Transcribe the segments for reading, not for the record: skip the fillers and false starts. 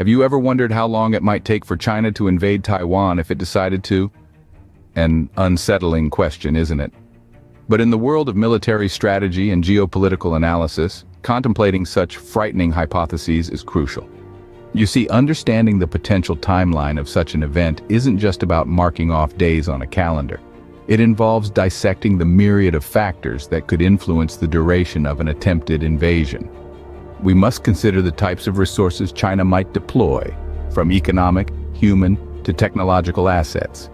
Have you ever wondered how long it might take for China to invade Taiwan if it decided to? An unsettling question, isn't it? But in the world of military strategy and geopolitical analysis, contemplating such frightening hypotheses is crucial. You see, understanding the potential timeline of such an event isn't just about marking off days on a calendar. It involves dissecting the myriad of factors that could influence the duration of an attempted invasion. We must consider the types of resources China might deploy, from economic, human, to technological assets.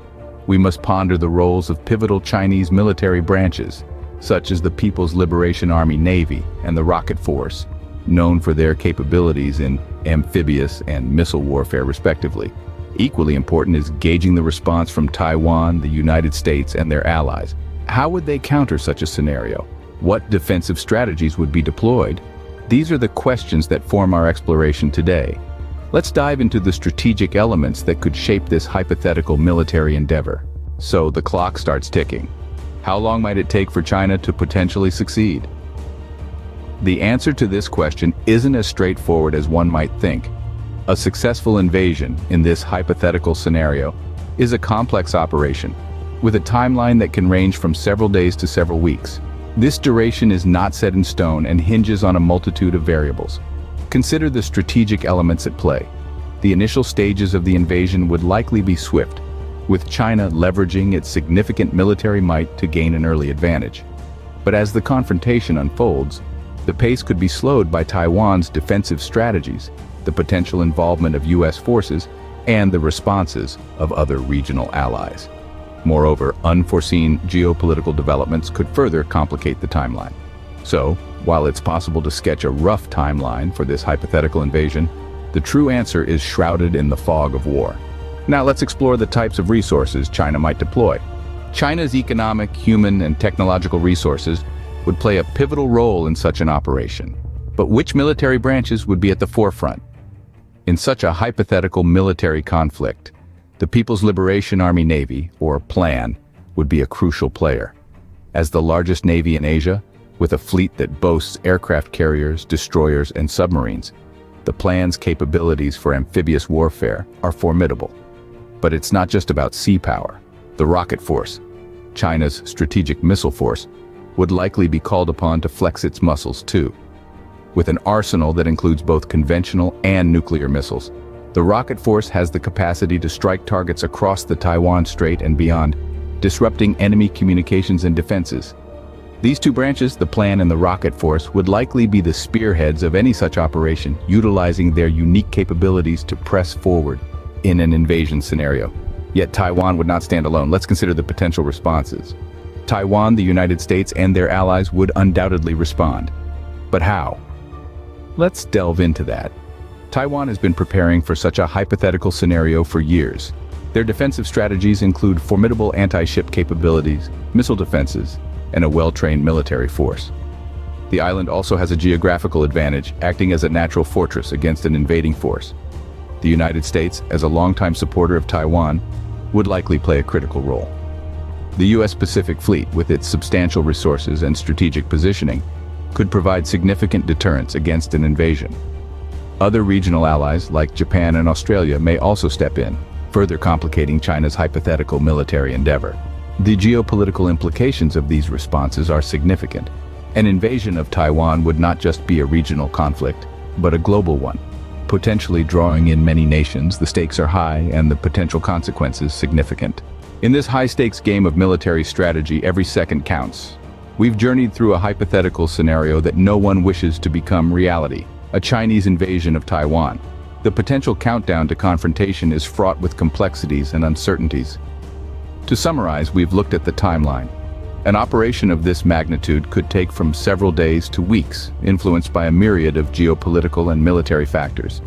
We must ponder the roles of pivotal Chinese military branches, such as the People's Liberation Army Navy and the Rocket Force, known for their capabilities in amphibious and missile warfare respectively. Equally important is gauging the response from Taiwan, the United States, and their allies. How would they counter such a scenario? What defensive strategies would be deployed? These are the questions that form our exploration today. Let's dive into the strategic elements that could shape this hypothetical military endeavor. So the clock starts ticking. How long might it take for China to potentially succeed? The answer to this question isn't as straightforward as one might think. A successful invasion in this hypothetical scenario is a complex operation, with a timeline that can range from several days to several weeks. This duration is not set in stone and hinges on a multitude of variables. Consider the strategic elements at play. The initial stages of the invasion would likely be swift, with China leveraging its significant military might to gain an early advantage. But as the confrontation unfolds, the pace could be slowed by Taiwan's defensive strategies, the potential involvement of U.S. forces, and the responses of other regional allies. Moreover, unforeseen geopolitical developments could further complicate the timeline. So, while it's possible to sketch a rough timeline for this hypothetical invasion, the true answer is shrouded in the fog of war. Now let's explore the types of resources China might deploy. China's economic, human, and technological resources would play a pivotal role in such an operation. But which military branches would be at the forefront? In such a hypothetical military conflict, the People's Liberation Army Navy, or PLAN, would be a crucial player. As the largest navy in Asia, with a fleet that boasts aircraft carriers, destroyers, and submarines, the PLAN's capabilities for amphibious warfare are formidable. But it's not just about sea power. The Rocket Force, China's strategic missile force, would likely be called upon to flex its muscles too. With an arsenal that includes both conventional and nuclear missiles, the Rocket Force has the capacity to strike targets across the Taiwan Strait and beyond, disrupting enemy communications and defenses. These two branches, the PLAN and the Rocket Force, would likely be the spearheads of any such operation, utilizing their unique capabilities to press forward in an invasion scenario. Yet Taiwan would not stand alone. Let's consider the potential responses. Taiwan, the United States, and their allies would undoubtedly respond. But how? Let's delve into that. Taiwan has been preparing for such a hypothetical scenario for years. Their defensive strategies include formidable anti-ship capabilities, missile defenses, and a well-trained military force. The island also has a geographical advantage, acting as a natural fortress against an invading force. The United States, as a longtime supporter of Taiwan, would likely play a critical role. The U.S. Pacific Fleet, with its substantial resources and strategic positioning, could provide significant deterrence against an invasion. Other regional allies, like Japan and Australia, may also step in, further complicating China's hypothetical military endeavor. The geopolitical implications of these responses are significant. An invasion of Taiwan would not just be a regional conflict, but a global one. Potentially drawing in many nations, the stakes are high and the potential consequences significant. In this high-stakes game of military strategy, every second counts. We've journeyed through a hypothetical scenario that no one wishes to become reality: a Chinese invasion of Taiwan. The potential countdown to confrontation is fraught with complexities and uncertainties. To summarize, we've looked at the timeline. An operation of this magnitude could take from several days to weeks, influenced by a myriad of geopolitical and military factors.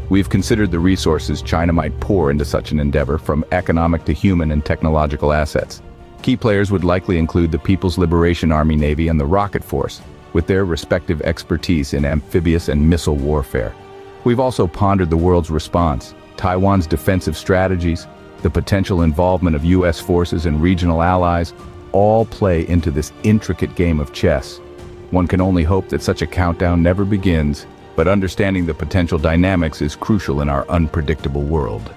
We've considered the resources China might pour into such an endeavor, from economic to human and technological assets. Key players would likely include the People's Liberation Army Navy and the Rocket Force, with their respective expertise in amphibious and missile warfare. We've also pondered the world's response, Taiwan's defensive strategies, the potential involvement of U.S. forces and regional allies, all play into this intricate game of chess. One can only hope that such a countdown never begins, but understanding the potential dynamics is crucial in our unpredictable world.